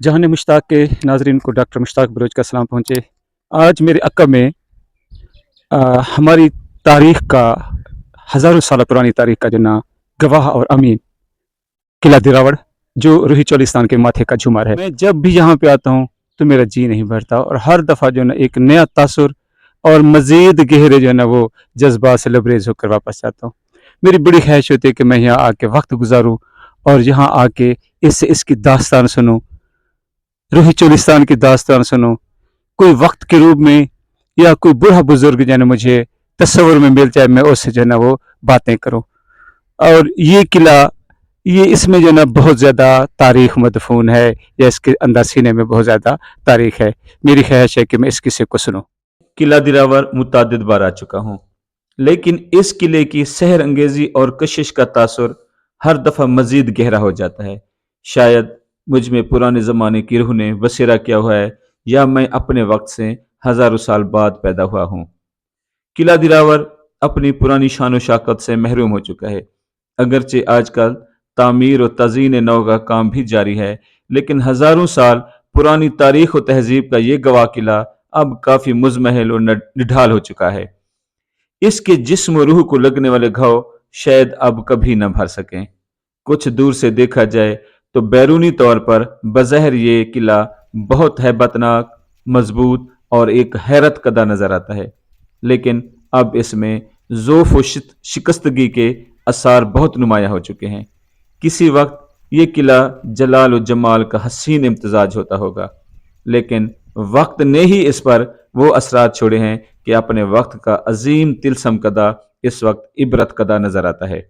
जहान मुश्ताक के नाजरीन को डॉक्टर मुश्ताक बलोच का सलाम पहुँचे। आज मेरे अक्का में हमारी तारीख का हज़ारों साल पुरानी तारीख का जो ना गवाह और अमीन किला दिरावड़ जो रूही चोलिस्तान के माथे का झूमर है। मैं जब भी यहाँ पे आता हूँ तो मेरा जी नहीं भरता और हर दफ़ा जो ना एक नया तासुर और मज़ीद गहरे जो है ना वो जज्बात से लबरेज होकर वापस आता हूँ। मेरी बड़ी ख्वाहिश होती है कि मैं यहाँ आके वक्त गुजारूँ और यहाँ आके इससे इसकी दास्तान सुनूँ, रूही चोलिस्तान की दास्तान सुनूँ, कोई वक्त के रूप में या कोई बूढ़ा बुजुर्ग जो है ना मुझे तस्वुर में मिल जाए, मैं उससे जो है ना वो बातें करूँ। और ये किला ये इसमें जो है ना बहुत ज़्यादा तारीख मदफून है या इसके अंदर सीने में बहुत ज़्यादा तारीख है। मेरी ख्वाहिश है कि मैं इस किस्से को सुनूँ। किला दिरावर मुतादिद बार आ चुका हूँ, लेकिन इस किले की सहर अंगेजी और कशिश का तासुर हर दफा मजीद गहरा हो जाता है। शायद मुझ में पुराने जमाने की रूह ने बसेरा किया हुआ है या मैं अपने वक्त से हजारों साल बाद पैदा हुआ हूँ। किला दिरावर अपनी पुरानी शान शौकत से महरूम हो चुका है। अगरचे आजकल तामीर और तज़ीन नौ का काम भी जारी है, लेकिन हजारों साल पुरानी तारीख और तहजीब का ये गवाह किला अब काफी मुजमहल और निढाल हो चुका है। इसके जिस्म और रूह को लगने वाले घाव शायद अब कभी न भर सकें। कुछ दूर से देखा जाए तो बैरूनी तौर पर बज़ाहिर ये किला बहुत हैबतनाक, मजबूत और एक हैरत कदा नजर आता है, लेकिन अब इसमें ज़ोफ और शिकस्तगी के आसार बहुत नुमाया हो चुके हैं। किसी वक्त ये किला जलाल और जमाल का हसीन इम्तजाज होता होगा, लेकिन वक्त ने ही इस पर वो असरात छोड़े हैं कि अपने वक्त का अजीम तिलसम कदा इस वक्त इबरत कदा नजर आता है।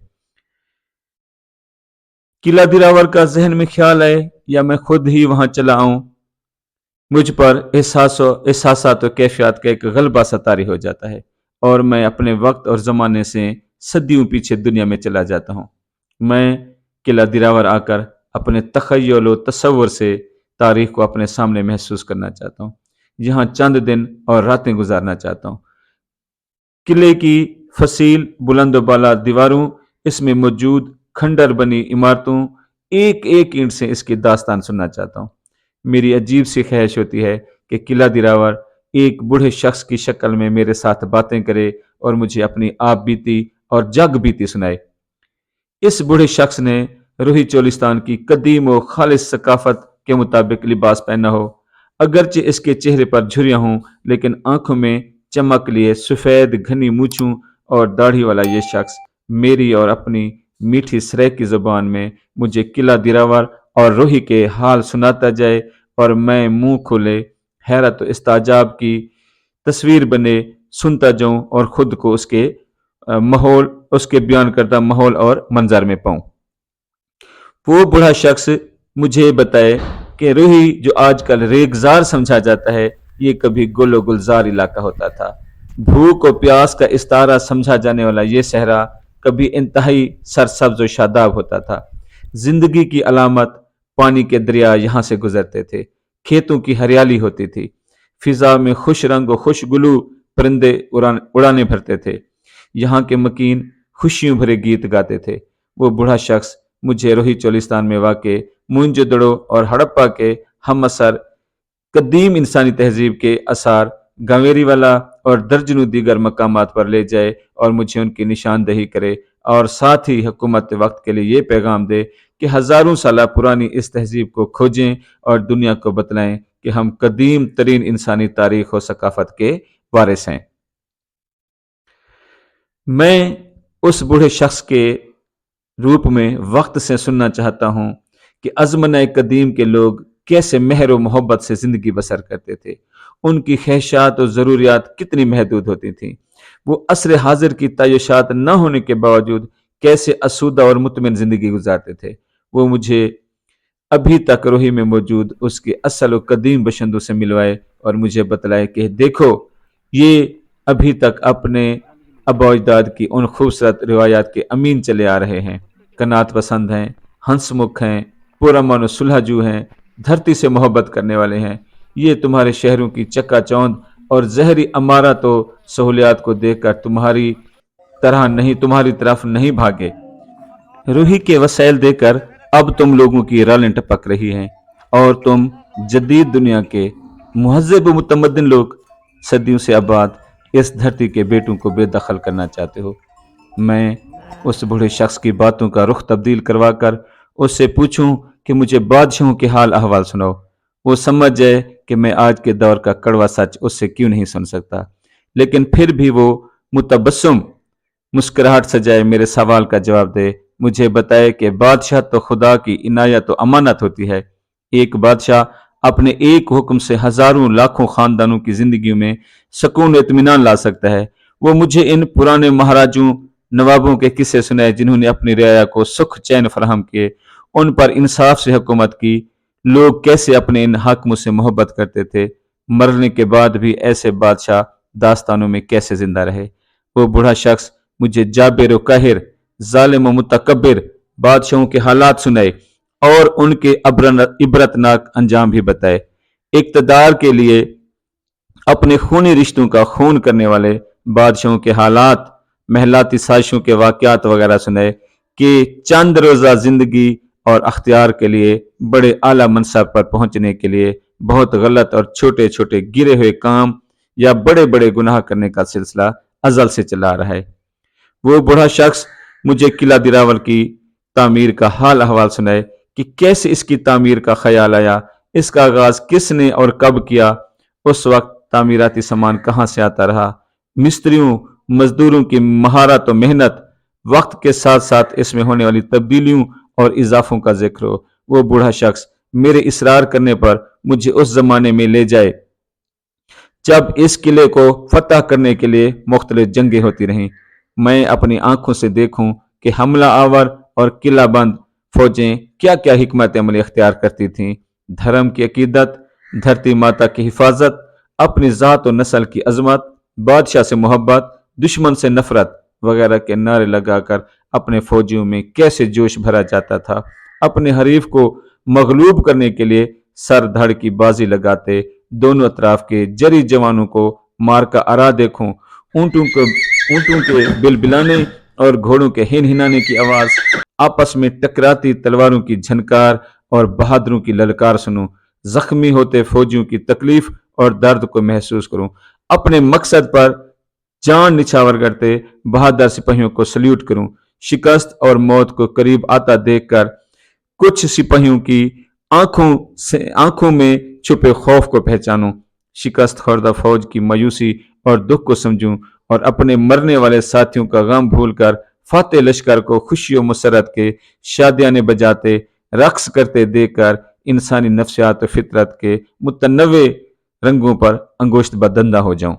किला दिरावर का जहन में ख्याल आए या मैं खुद ही वहां चला आऊं, मुझ पर एहसासात और कैफियत का एक गलबा सा तारी हो जाता है और मैं अपने वक्त और ज़माने से सदियों पीछे दुनिया में चला जाता हूँ। मैं किला दिरावर आकर अपने तखय्युल व तसव्वुर से तारीख को अपने सामने महसूस करना चाहता हूँ, यहाँ चंद दिन और रातें गुजारना चाहता हूँ। किले की फसील बुलंद बाला दीवारों, इसमें मौजूद खंडर बनी इमारतों, एक एक ईंट से इसकी दास्तान सुनना चाहता हूँ। मेरी अजीब सी ख्वाहिश होती है कि किला दिरावर एक बूढ़े शख्स की शक्ल में मेरे साथ बातें करे और मुझे अपनी आप बीती और जग बीती सुनाए। इस बूढ़े शख्स ने रूही चोलिस्तान की कदीम और खालिस सकाफत के मुताबिक लिबास पहना हो। अगरचे इसके चेहरे पर झुर्रियां हों, लेकिन आंखों में चमक लिए सफेद घनी मूछों और दाढ़ी वाला ये शख्स मेरी और अपनी मीठी सरेकी जुबान में मुझे किला दिरावर और रूही के हाल सुनाता जाए और मैं मुंह खोले हैरत और इस्ताजाब की तस्वीर बने सुनता जाऊं और खुद को उसके माहौल, उसके बयान करता माहौल और मंजर में पाऊं। वो बूढ़ा शख्स मुझे बताए कि रूही जो आजकल रेगजार समझा जाता है, ये कभी गुल गुलजार इलाका होता था। भूख और प्यास का इस्तारा समझा जाने वाला ये सहरा कभी इंतहाई सरसब्ज और शादाब होता था। जिंदगी की अलामत पानी के दरिया यहाँ से गुजरते थे, खेतों की हरियाली होती थी, फिजा में खुश रंग और खुशगुलू परिंदे उड़ाने भरते थे, यहाँ के मकीन खुशियों भरे गीत गाते थे। वो बूढ़ा शख्स मुझे रूही चोलिस्तान में वाक़े मोहनजोदड़ो और हड़प्पा के हम असर कदीम इंसानी तहजीब के आसार गंवेरी वाला और दर्जनों दीगर मकामात पर ले जाए और मुझे उनकी निशानदही करे और साथ ही हुकूमत वक्त के लिए ये पैगाम दे कि हजारों साल पुरानी इस तहजीब को खोजें और दुनिया को बतलाएं कि हम कदीम तरीन इंसानी तारीख और सकाफत के वारिस हैं। मैं उस बूढ़े शख्स के रूप में वक्त से सुनना चाहता हूं कि अज़मन कदीम के लोग कैसे मेहर और मोहब्बत से जिंदगी बसर करते थे, उनकी ख्वाहिशात और ज़रूरियात कितनी महदूद होती थीं, वो असर हाजिर की तयशात न होने के बावजूद कैसे आसूदा और मुतमिन जिंदगी गुजारते थे। वो मुझे अभी तक रूही में मौजूद उसके असल और कदीम बशिंदों से मिलवाए और मुझे बतलाए कि देखो, ये अभी तक अपने अबोजदाद की उन खूबसूरत रिवायात के अमीन चले आ रहे हैं, कनात पसंद हैं, हंसमुख हैं, पुरअमन और सुलहजू हैं, धरती से मोहब्बत करने वाले हैं। ये तुम्हारे शहरों की चकाचौंध और जहरी अमारा तो सहूलियात को देखकर तुम्हारी तरफ नहीं भागे। रूही के वसाइल देकर अब तुम लोगों की रालें टपक रही हैं। और तुम जदीद दुनिया के मुहज़्ज़ब व मुतमद्दिन लोग सदियों से आबाद इस धरती के बेटों को बेदखल करना चाहते हो। मैं उस बूढ़े शख्स की बातों का रुख तब्दील करवा कर उससे पूछूं कि मुझे बादशाहों के हाल अहवाल सुनाओ। वो समझ जाए कि मैं आज के दौर का कड़वा सच उससे क्यों नहीं सुन सकता, लेकिन फिर भी वो मुतबस्सुम मुस्कुराहट सजाए मेरे सवाल का जवाब दे। मुझे बताए कि बादशाह तो खुदा की इनायत और अमानत होती है। एक बादशाह अपने एक हुक्म से हजारों लाखों खानदानों की जिंदगी में सुकून इत्मीनान ला सकता है। वो मुझे इन पुराने महाराजों नवाबों के किस्से सुनाए जिन्होंने अपनी रियाया को सुख चैन फराहम किए, उन पर इंसाफ से हुकूमत की, लोग कैसे अपने इन हाकिमों से मोहब्बत करते थे, मरने के बाद भी ऐसे बादशाह दास्तानों में कैसे जिंदा रहे। वो बूढ़ा शख्स मुझे जाबिर काहिर जालिम व मुतकब्बिर बादशाहों के हालात सुनाए और उनके इबरतनाक अंजाम भी बताए। इक्तदार के लिए अपने खूनी रिश्तों का खून करने वाले बादशाहों के हालात, महलाती साजिशों के वाकयात वगैरह सुनाए कि चंद रोजा जिंदगी और अख्तियार के लिए बड़े आला मनसब पर पहुंचने के लिए बहुत गलत और छोटे छोटे गिरे हुए काम या बड़े बड़े गुनाह करने का सिलसिला अजल से चला रहा है। वो बूढ़ा शख्स मुझे किला दिरावर की तामीर का हाल अहवाल सुनाए कि कैसे इसकी तामीर का ख्याल आया, इसका आगाज किसने और कब किया, उस वक्त तामीराती सामान कहाँ से आता रहा, मिस्त्रियों मजदूरों की महारत और मेहनत, वक्त के साथ साथ इसमें होने वाली तब्दीलियों और इजाफों का जिक्र हो। वो बूढ़ा शख्स मेरे इसरार करने पर मुझे उस जमाने में ले जाए जब इस किले को फतह करने के लिए मुख्तलिफ जंगें होती रहीं। मैं अपनी आंखों से देखूं कि हमला आवर और किला बंद फौजें क्या क्या हिकमत अमली अख्तियार करती थीं। धर्म की अकीदत, धरती माता की हिफाजत, अपनी ज़ात और नस्ल की अजमत, बादशाह से मोहब्बत, दुश्मन से नफरत वगैरह के नारे लगाकर अपने फौजियों में कैसे जोश भरा जाता था। अपने हरीफ को मगलूब करने के लिए सर धड़ की बाजी लगाते दोनों अतराफ के जरी जवानों को मार का आरा देखूं, ऊंटों के बिलबिलाने और घोड़ों के हिन हिनाने की आवाज, आपस में टकराती तलवारों की झनकार और बहादुरों की ललकार सुनूं, जख्मी होते फौजियों की तकलीफ और दर्द को महसूस करूं, अपने मकसद पर जान निछावर करते बहादुर सिपाहियों को सल्यूट करूं, शिकस्त और मौत को करीब आता देखकर कुछ सिपाहियों की आंखों में छुपे खौफ को पहचानूं, शिकस्त खुर्दा फौज की मायूसी और दुख को समझूं और अपने मरने वाले साथियों का गम भूलकर फातेह लश्कर को खुशी और मुसरत के शादियाने बजाते रक्स करते देखकर इंसानी नफ्सियात और फितरत के मुतनवे रंगों पर अंगोश्त बदंदा हो जाऊं।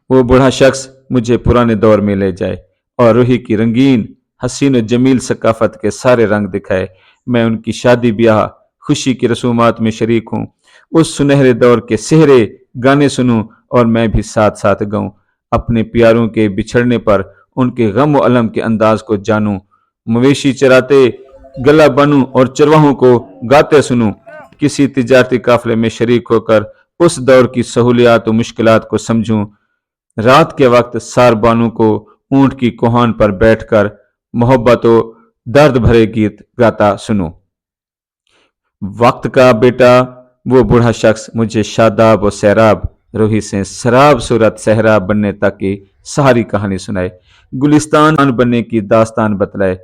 वो बूढ़ा शख्स मुझे पुराने दौर में ले जाए और रूही की रंगीन हसीन और जमील सकाफत के सारे रंग दिखाए। मैं उनकी शादी ब्याह खुशी की रसूमात में शरीक हूँ, उस सुनहरे दौर के सेहरे गाने सुनूं और मैं भी साथ साथ गाऊं, अपने प्यारों के बिछड़ने पर उनके गम व अलम के अंदाज को जानूं, मवेशी चराते गला बनूं और चरवाहों को गाते सुनूं, किसी तिजारती काफले में शरीक होकर उस दौर की सहूलियात और मुश्किलात को समझूं, रात के वक्त सारबानों को ऊंट की कोहान पर बैठकर मोहब्बत और दर्द भरे गीत गाता सुनूं। वक्त का बेटा वो बूढ़ा शख्स मुझे शादाब और सैराब रूही से शराब सूरत सहरा बनने तक की सारी कहानी सुनाए, गुलिस्तान बनने की दास्तान बतलाए,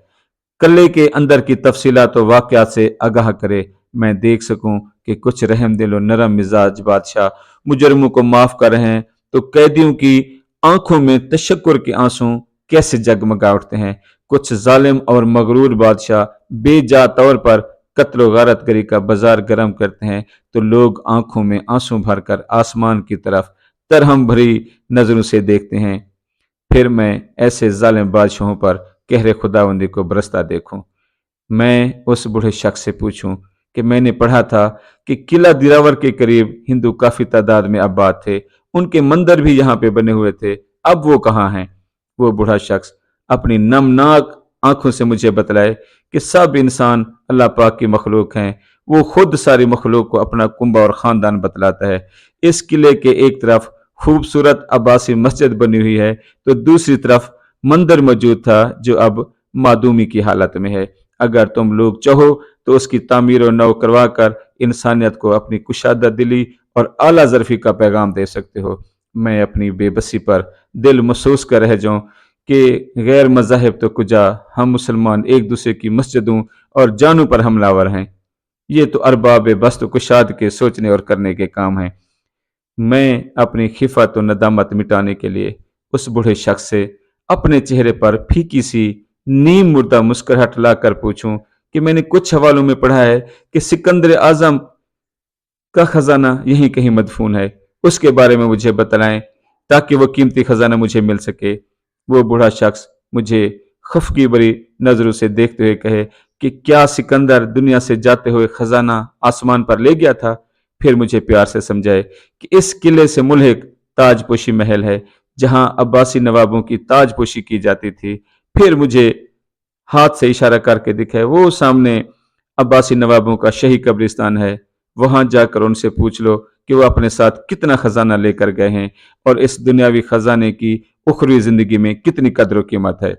कल्ले के अंदर की तफसीलात और वाकयात से आगाह करे। मैं देख सकूं कि कुछ रहम दिल और नरम मिजाज बादशाह मुजरमों को माफ कर रहे हैं तो कैदियों की आंखों में तशक्कुर के आंसू कैसे जगमगा उठते हैं। कुछ जालिम और मगरूर बादशाह बेजा तौर पर कत्ल गारत गरी का बाजार गर्म करते हैं तो लोग आंखों में आंसू भरकर आसमान की तरफ तरहम भरी नजरों से देखते हैं। फिर मैं ऐसे जालिम बादशाहों पर कहरे खुदावंदी को बरसता देखूं। मैं उस बूढ़े शख्स से पूछूं कि मैंने पढ़ा था कि किला दिरावर के करीब हिंदू काफी तादाद में आबाद थे, उनके मंदिर भी यहाँ पे बने हुए थे, अब वो कहाँ हैं। वो बूढ़ा शख्स अपनी नमनाक आंखों से मुझे बतलाए कि सब इंसान अल्लाह पाक की मखलूक हैं, वो खुद सारी मखलूक को अपना कुंबा और खानदान बतलाता है। इस किले के एक तरफ खूबसूरत अब्बासी मस्जिद बनी हुई है तो दूसरी तरफ मंदिर मौजूद था जो अब मादूमी की हालत में है। अगर तुम लोग चाहो तो उसकी तामीर और नौ करवा कर इंसानियत को अपनी कुशादा दिली और आला ज़रफ़ी का पैगाम दे सकते हो। मैं अपनी बेबसी पर दिल महसूस कर रह जाऊँ कि गैर मज़ाहिब तो कुजा, हम मुसलमान एक दूसरे की मस्जिदों और जानों पर हमलावर हैं। ये तो अरबाब बस्त कुशाद के सोचने और करने के काम हैं। मैं अपनी खिफत और नदामत मिटाने के लिए उस बूढ़े शख्स से अपने चेहरे पर फीकी सी नीम मुर्दा मुस्कुराहट लाकर पूछूं कि मैंने कुछ हवालों में पढ़ा है कि सिकंदर आजम का खजाना यहीं कहीं मदफून है, उसके बारे में मुझे बतलाएं ताकि वो कीमती खजाना मुझे मिल सके। वो बूढ़ा शख्स मुझे खफकी भरी नजरों से देखते हुए कहे कि क्या सिकंदर दुनिया से जाते हुए खजाना आसमान पर ले गया था? फिर मुझे प्यार से समझाए कि इस किले से मुल्हिक ताजपोशी महल है जहां अब्बासी नवाबों की ताजपोशी की जाती थी। फिर मुझे हाथ से इशारा करके दिखाए, वो सामने अब्बासी नवाबों का शाही कब्रिस्तान है, वहां जाकर उनसे पूछ लो कि वो अपने साथ कितना खजाना लेकर गए हैं और इस दुनियावी खजाने की उखरवी जिंदगी में कितनी कदर कीमत है।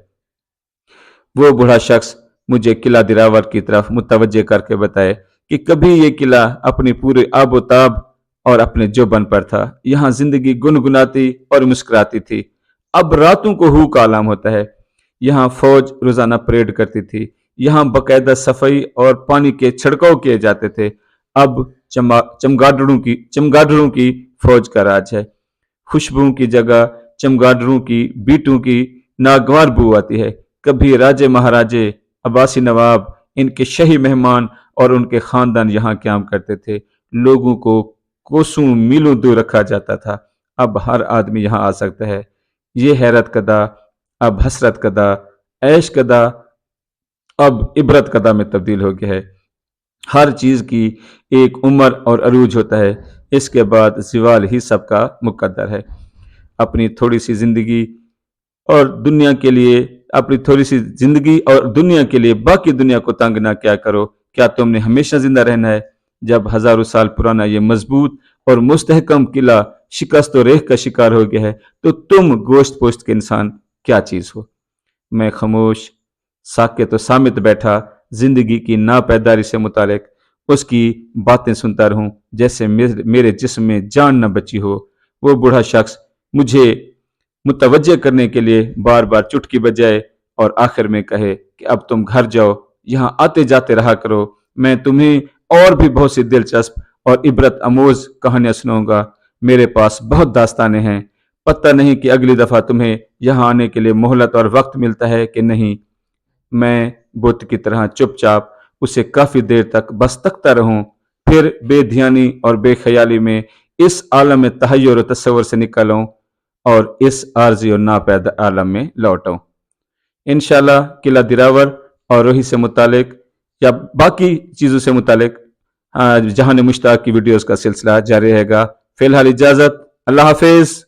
वो बूढ़ा शख्स मुझे किला दिरावर की तरफ मुतवज्जे करके बताए कि कभी ये किला अपनी पूरे आबोताब और अपने जोबन पर था। यहाँ जिंदगी गुनगुनाती और मुस्कुराती थी। अब रातों को हू का आलाम होता है। यहाँ फौज रोजाना परेड करती थी। यहाँ बकायदा सफाई और पानी के छिड़काव किए जाते थे। अब चमगादड़ों की फौज का राज है। खुशबुओं की जगह चमगादड़ों की बीटों की नागवार बू आती है। कभी राजे महाराजे, अब्बासी नवाब, इनके शाही मेहमान और उनके खानदान यहाँ क्याम करते थे। लोगों को कोसों मीलों दूर रखा जाता था। अब हर आदमी यहाँ आ सकता है। ये हैरत कदा अब हसरत कदा, ऐश कदा अब इबरत कदा में तब्दील हो गया है। हर चीज की एक उम्र और अरूज होता है। इसके बाद जिवाल ही सबका मुकद्दर है। अपनी थोड़ी सी जिंदगी और दुनिया के लिए अपनी थोड़ी सी जिंदगी और दुनिया के लिए बाकी दुनिया को तंग ना क्या करो। क्या तुमने हमेशा जिंदा रहना है? जब हजारों साल पुराना ये मजबूत और मुस्तहकम किला शिकस्त और रेख का शिकार हो गया है तो तुम गोश्त पोश्त के इंसान क्या चीज हो? मैं खामोश, साकित और सामित बैठा, जिंदगी की नापैदारी से मुतालिक उसकी बातें सुनता रहूं जैसे मेरे जिस्म में जान न बची हो। वो बूढ़ा शख्स मुझे मुतवज्जे करने के लिए बार बार चुटकी बजाए और आखिर में कहे कि अब तुम घर जाओ, यहाँ आते जाते रहा करो। मैं तुम्हें और भी बहुत सी दिलचस्प और इबरत आमोज कहानियां सुनाऊंगा। मेरे पास बहुत दास्तानें हैं। पता नहीं कि अगली दफा तुम्हें यहाँ आने के लिए मोहलत और वक्त मिलता है कि नहीं। मैं बुत की तरह चुपचाप उसे काफी देर तक बस तकता रहूं, फिर बेध्यानी और बेख्याली में इस आलम में तहय्युर और तस्वुर से निकलूं और इस आरजी और नापैद आलम में लौटूं। इंशाल्लाह किला दिरावर और रोही से मुतालिक या बाकी चीजों से मुतालिक जहान मुश्ताक की वीडियोस का सिलसिला जारी रहेगा। फिलहाल इजाजत, अल्लाह हाफिज।